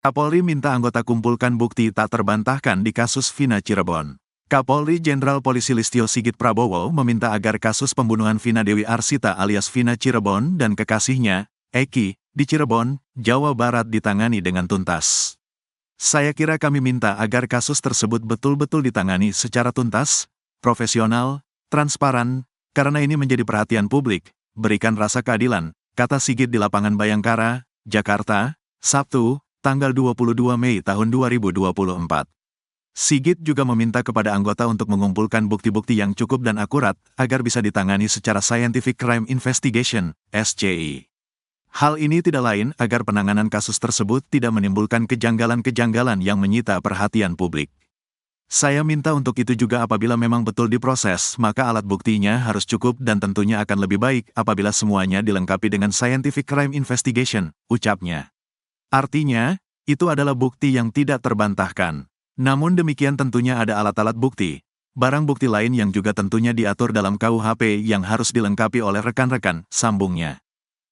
Kapolri minta anggota kumpulkan bukti tak terbantahkan di kasus Vina Cirebon. Kapolri Jenderal Polisi Listio Sigit Prabowo meminta agar kasus pembunuhan Vina Dewi Arsita alias Vina Cirebon dan kekasihnya, Eki, di Cirebon, Jawa Barat ditangani dengan tuntas. Saya kira kami minta agar kasus tersebut betul-betul ditangani secara tuntas, profesional, transparan, karena ini menjadi perhatian publik, berikan rasa keadilan, kata Sigit di lapangan Bayangkara, Jakarta, Sabtu, tanggal 22 Mei tahun 2024. Sigit juga meminta kepada anggota untuk mengumpulkan bukti-bukti yang cukup dan akurat, agar bisa ditangani secara Scientific Crime Investigation, SCI. Hal ini tidak lain agar penanganan kasus tersebut tidak menimbulkan kejanggalan-kejanggalan yang menyita perhatian publik. Saya minta untuk itu juga apabila memang betul diproses, maka alat buktinya harus cukup dan tentunya akan lebih baik apabila semuanya dilengkapi dengan Scientific Crime Investigation, ucapnya. Artinya, itu adalah bukti yang tidak terbantahkan. Namun demikian tentunya ada alat-alat bukti, barang bukti lain yang juga tentunya diatur dalam KUHP yang harus dilengkapi oleh rekan-rekan, sambungnya.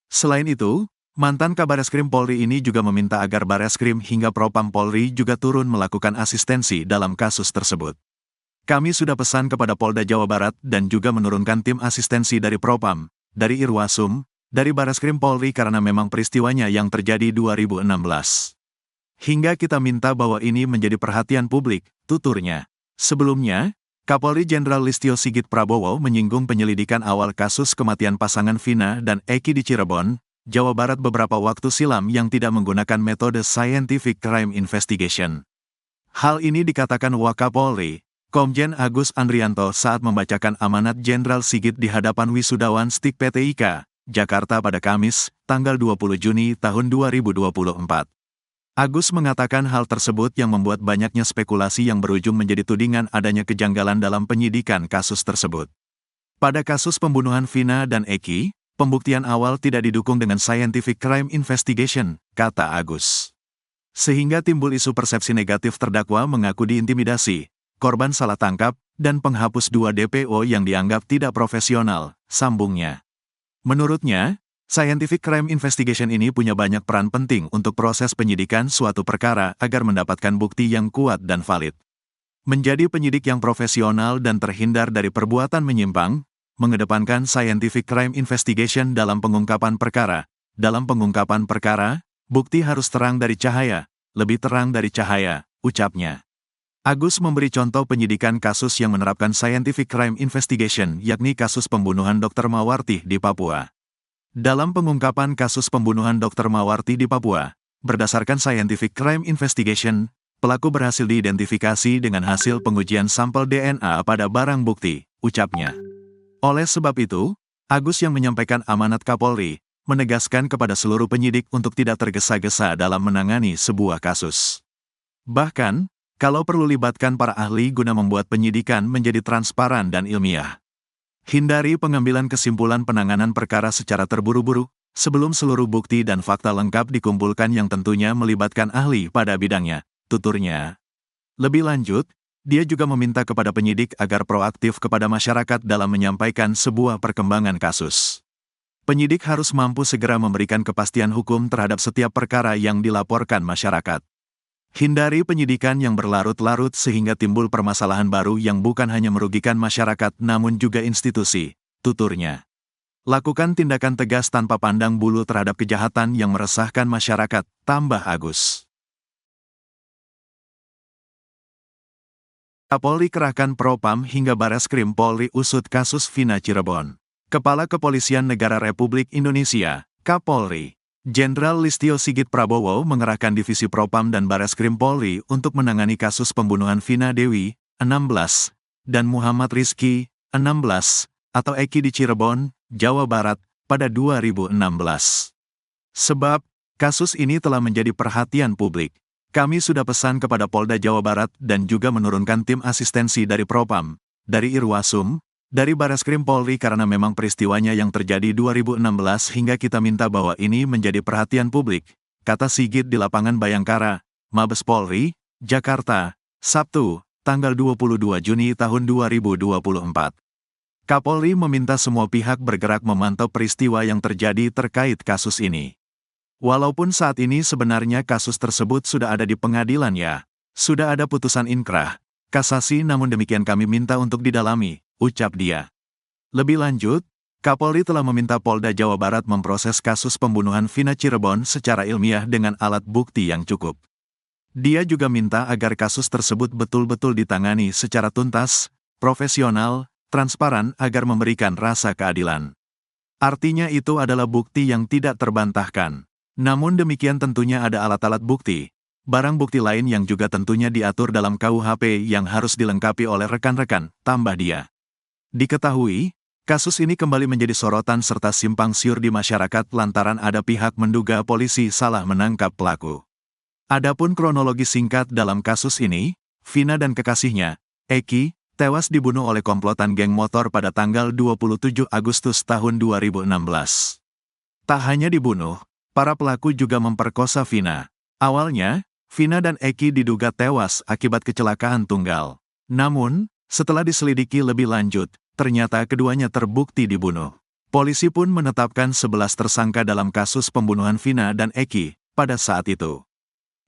Selain itu, mantan Kabareskrim Polri ini juga meminta agar Bareskrim hingga Propam Polri juga turun melakukan asistensi dalam kasus tersebut. Kami sudah pesan kepada Polda Jawa Barat dan juga menurunkan tim asistensi dari Propam, dari Irwasum, dari Bareskrim Polri karena memang peristiwanya yang terjadi 2016. Hingga kita minta bahwa ini menjadi perhatian publik, tuturnya. Sebelumnya, Kapolri Jenderal Listio Sigit Prabowo menyinggung penyelidikan awal kasus kematian pasangan Vina dan Eki di Cirebon, Jawa Barat beberapa waktu silam yang tidak menggunakan metode Scientific Crime Investigation. Hal ini dikatakan Wakapolri, Komjen Agus Andrianto saat membacakan amanat Jenderal Sigit di hadapan wisudawan STIK PTIK, Jakarta pada Kamis, tanggal 20 Juni tahun 2024. Agus mengatakan hal tersebut yang membuat banyaknya spekulasi yang berujung menjadi tudingan adanya kejanggalan dalam penyidikan kasus tersebut. Pada kasus pembunuhan Vina dan Eki, pembuktian awal tidak didukung dengan Scientific Crime Investigation, kata Agus. Sehingga timbul isu persepsi negatif terdakwa mengaku diintimidasi, korban salah tangkap, dan penghapus 2 DPO yang dianggap tidak profesional, sambungnya. Menurutnya, Scientific Crime Investigation ini punya banyak peran penting untuk proses penyidikan suatu perkara agar mendapatkan bukti yang kuat dan valid. Menjadi penyidik yang profesional dan terhindar dari perbuatan menyimpang, mengedepankan Scientific Crime Investigation dalam pengungkapan perkara. Dalam pengungkapan perkara, bukti harus terang dari cahaya, lebih terang dari cahaya, ucapnya. Agus memberi contoh penyidikan kasus yang menerapkan Scientific Crime Investigation, yakni kasus pembunuhan Dr. Mawarti di Papua. Dalam pengungkapan kasus pembunuhan Dr. Mawarti di Papua, berdasarkan Scientific Crime Investigation, pelaku berhasil diidentifikasi dengan hasil pengujian sampel DNA pada barang bukti, ucapnya. Oleh sebab itu, Agus yang menyampaikan amanat Kapolri, menegaskan kepada seluruh penyidik untuk tidak tergesa-gesa dalam menangani sebuah kasus. Bahkan, kalau perlu libatkan para ahli guna membuat penyidikan menjadi transparan dan ilmiah. Hindari pengambilan kesimpulan penanganan perkara secara terburu-buru, sebelum seluruh bukti dan fakta lengkap dikumpulkan yang tentunya melibatkan ahli pada bidangnya, tuturnya. Lebih lanjut, dia juga meminta kepada penyidik agar proaktif kepada masyarakat dalam menyampaikan sebuah perkembangan kasus. Penyidik harus mampu segera memberikan kepastian hukum terhadap setiap perkara yang dilaporkan masyarakat. Hindari penyidikan yang berlarut-larut sehingga timbul permasalahan baru yang bukan hanya merugikan masyarakat namun juga institusi, tuturnya. Lakukan tindakan tegas tanpa pandang bulu terhadap kejahatan yang meresahkan masyarakat, tambah Agus. Kapolri kerahkan Propam hingga Bareskrim Polri usut kasus Vina Cirebon. Kepala Kepolisian Negara Republik Indonesia, Kapolri Jenderal Listio Sigit Prabowo mengerahkan Divisi Propam dan Bareskrim Polri untuk menangani kasus pembunuhan Vina Dewi, 16, dan Muhammad Rizky, 16, atau Eki di Cirebon, Jawa Barat, pada 2016. Sebab, kasus ini telah menjadi perhatian publik. Kami sudah pesan kepada Polda Jawa Barat dan juga menurunkan tim asistensi dari Propam, dari Irwasum, dari Bareskrim Polri karena memang peristiwanya yang terjadi 2016 hingga kita minta bahwa ini menjadi perhatian publik, kata Sigit di lapangan Bayangkara, Mabes Polri, Jakarta, Sabtu, tanggal 22 Juni tahun 2024. Kapolri meminta semua pihak bergerak memantau peristiwa yang terjadi terkait kasus ini. Walaupun saat ini sebenarnya kasus tersebut sudah ada di pengadilan ya. Sudah ada putusan inkrah, kasasi, namun demikian kami minta untuk didalami, ucap dia. Lebih lanjut, Kapolri telah meminta Polda Jawa Barat memproses kasus pembunuhan Vina Cirebon secara ilmiah dengan alat bukti yang cukup. Dia juga minta agar kasus tersebut betul-betul ditangani secara tuntas, profesional, transparan agar memberikan rasa keadilan. Artinya itu adalah bukti yang tidak terbantahkan. Namun demikian tentunya ada alat-alat bukti, barang bukti lain yang juga tentunya diatur dalam KUHP yang harus dilengkapi oleh rekan-rekan, tambah dia. Diketahui, kasus ini kembali menjadi sorotan serta simpang siur di masyarakat lantaran ada pihak menduga polisi salah menangkap pelaku. Adapun kronologi singkat dalam kasus ini, Vina dan kekasihnya, Eki, tewas dibunuh oleh komplotan geng motor pada tanggal 27 Agustus tahun 2016. Tak hanya dibunuh, para pelaku juga memperkosa Vina. Awalnya, Vina dan Eki diduga tewas akibat kecelakaan tunggal. Namun, setelah diselidiki lebih lanjut, ternyata keduanya terbukti dibunuh. Polisi pun menetapkan 11 tersangka dalam kasus pembunuhan Vina dan Eki pada saat itu.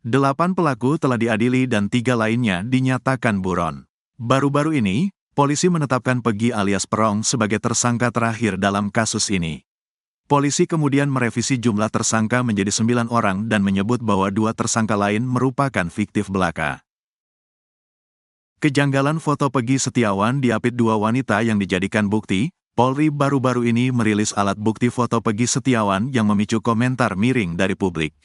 8 pelaku telah diadili dan 3 lainnya dinyatakan buron. Baru-baru ini, polisi menetapkan Pegi alias Perong sebagai tersangka terakhir dalam kasus ini. Polisi kemudian merevisi jumlah tersangka menjadi 9 orang dan menyebut bahwa 2 tersangka lain merupakan fiktif belaka. Kejanggalan foto Pegi Setiawan diapit 2 wanita yang dijadikan bukti, Polri baru-baru ini merilis alat bukti foto Pegi Setiawan yang memicu komentar miring dari publik.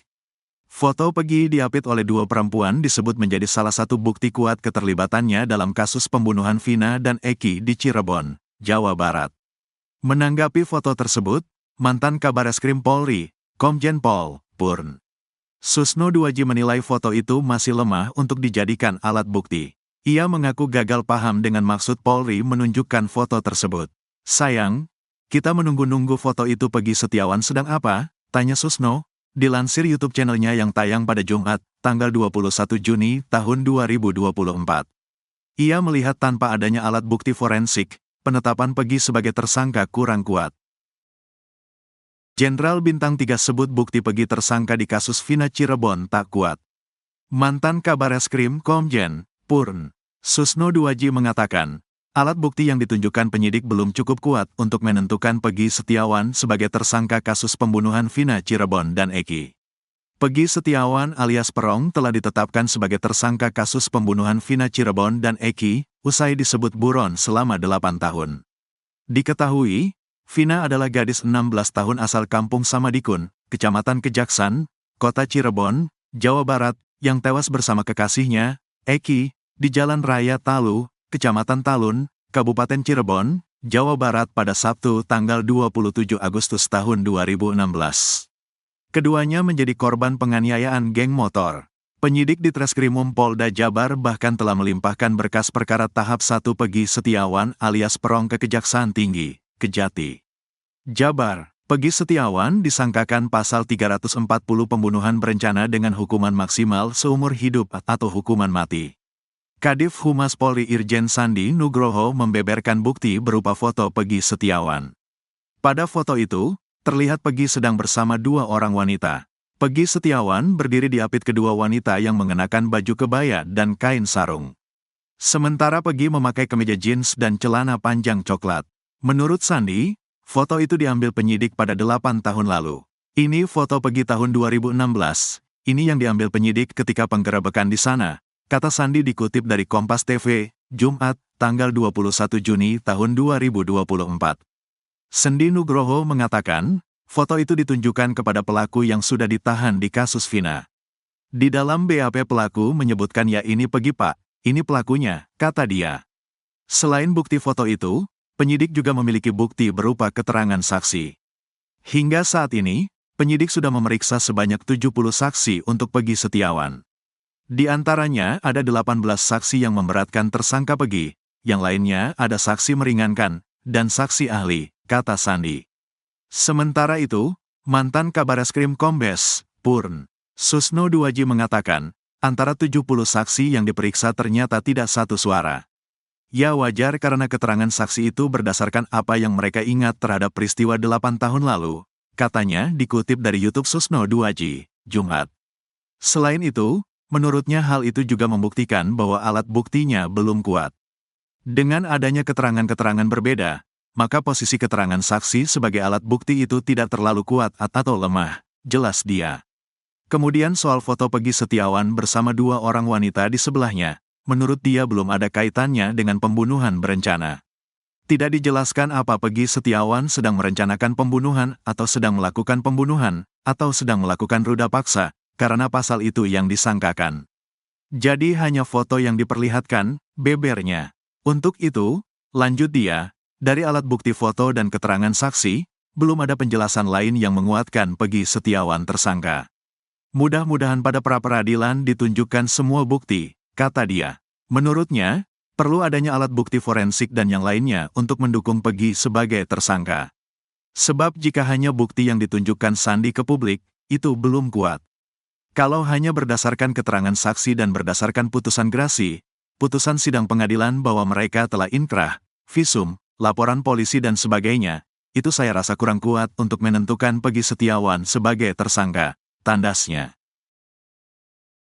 Foto Pegi diapit oleh 2 perempuan disebut menjadi salah satu bukti kuat keterlibatannya dalam kasus pembunuhan Vina dan Eki di Cirebon, Jawa Barat. Menanggapi foto tersebut, mantan Kabareskrim Polri, Komjen Pol. Purn. Susno Duaji menilai foto itu masih lemah untuk dijadikan alat bukti. Ia mengaku gagal paham dengan maksud Polri menunjukkan foto tersebut. Sayang, kita menunggu-nunggu foto itu. Pegi Setiawan sedang apa? Tanya Susno, dilansir YouTube channelnya yang tayang pada Jumat, tanggal 21 Juni tahun 2024. Ia melihat tanpa adanya alat bukti forensik, penetapan Pegi sebagai tersangka kurang kuat. Jenderal Bintang 3 sebut bukti Pegi tersangka di kasus Vina Cirebon tak kuat. Mantan Kabareskrim Komjen Purn Susno Duaji mengatakan, alat bukti yang ditunjukkan penyidik belum cukup kuat untuk menentukan Pegi Setiawan sebagai tersangka kasus pembunuhan Vina Cirebon dan Eki. Pegi Setiawan alias Perong telah ditetapkan sebagai tersangka kasus pembunuhan Vina Cirebon dan Eki, usai disebut buron selama 8 tahun. Diketahui, Vina adalah gadis 16 tahun asal Kampung Samadikun, Kecamatan Kejaksan, Kota Cirebon, Jawa Barat, yang tewas bersama kekasihnya, Eki, di Jalan Raya Talu, Kecamatan Talun, Kabupaten Cirebon, Jawa Barat pada Sabtu tanggal 27 Agustus tahun 2016. Keduanya menjadi korban penganiayaan geng motor. Penyidik di Treskrimum Polda Jabar bahkan telah melimpahkan berkas perkara tahap 1 Pegi Setiawan alias Perong ke Kejaksaan Tinggi, Kejati, Jabar. Pegi Setiawan disangkakan pasal 340 pembunuhan berencana dengan hukuman maksimal seumur hidup atau hukuman mati. Kadif Humas Polri Irjen Sandi Nugroho membeberkan bukti berupa foto Pegi Setiawan. Pada foto itu, terlihat Pegi sedang bersama 2 orang wanita. Pegi Setiawan berdiri diapit kedua wanita yang mengenakan baju kebaya dan kain sarung. Sementara Pegi memakai kemeja jeans dan celana panjang coklat. Menurut Sandi, foto itu diambil penyidik pada 8 tahun lalu. Ini foto Pegi tahun 2016, ini yang diambil penyidik ketika penggerebekan di sana, kata Sandi dikutip dari Kompas TV, Jumat, tanggal 21 Juni tahun 2024. Sandi Nugroho mengatakan, foto itu ditunjukkan kepada pelaku yang sudah ditahan di kasus Vina. Di dalam BAP pelaku menyebutkan ya ini Pegi Pak, ini pelakunya, kata dia. Selain bukti foto itu, penyidik juga memiliki bukti berupa keterangan saksi. Hingga saat ini, penyidik sudah memeriksa sebanyak 70 saksi untuk Pegi Setiawan. Di antaranya ada 18 saksi yang memberatkan tersangka Pegi, yang lainnya ada saksi meringankan, dan saksi ahli, kata Sandi. Sementara itu, mantan Kabareskrim Kombes Purn Susno Duaji mengatakan, antara 70 saksi yang diperiksa ternyata tidak satu suara. Ya wajar karena keterangan saksi itu berdasarkan apa yang mereka ingat terhadap peristiwa 8 tahun lalu, katanya dikutip dari YouTube Susno 2G, Jumat. Selain itu, menurutnya hal itu juga membuktikan bahwa alat buktinya belum kuat. Dengan adanya keterangan-keterangan berbeda, maka posisi keterangan saksi sebagai alat bukti itu tidak terlalu kuat atau lemah, jelas dia. Kemudian soal foto Peggy Setiawan bersama dua orang wanita di sebelahnya, menurut dia belum ada kaitannya dengan pembunuhan berencana. Tidak dijelaskan apa Peggy Setiawan sedang merencanakan pembunuhan atau sedang melakukan pembunuhan, atau sedang melakukan ruda paksa, karena pasal itu yang disangkakan. Jadi hanya foto yang diperlihatkan, bebernya. Untuk itu, lanjut dia, dari alat bukti foto dan keterangan saksi, belum ada penjelasan lain yang menguatkan Peggy Setiawan tersangka. Mudah-mudahan pada pra-peradilan ditunjukkan semua bukti, kata dia. Menurutnya, perlu adanya alat bukti forensik dan yang lainnya untuk mendukung Peggy sebagai tersangka. Sebab jika hanya bukti yang ditunjukkan Sandi ke publik, itu belum kuat. Kalau hanya berdasarkan keterangan saksi dan berdasarkan putusan gerasi, putusan sidang pengadilan bahwa mereka telah inkrah, visum, laporan polisi dan sebagainya, itu saya rasa kurang kuat untuk menentukan Peggy Setiawan sebagai tersangka, tandasnya.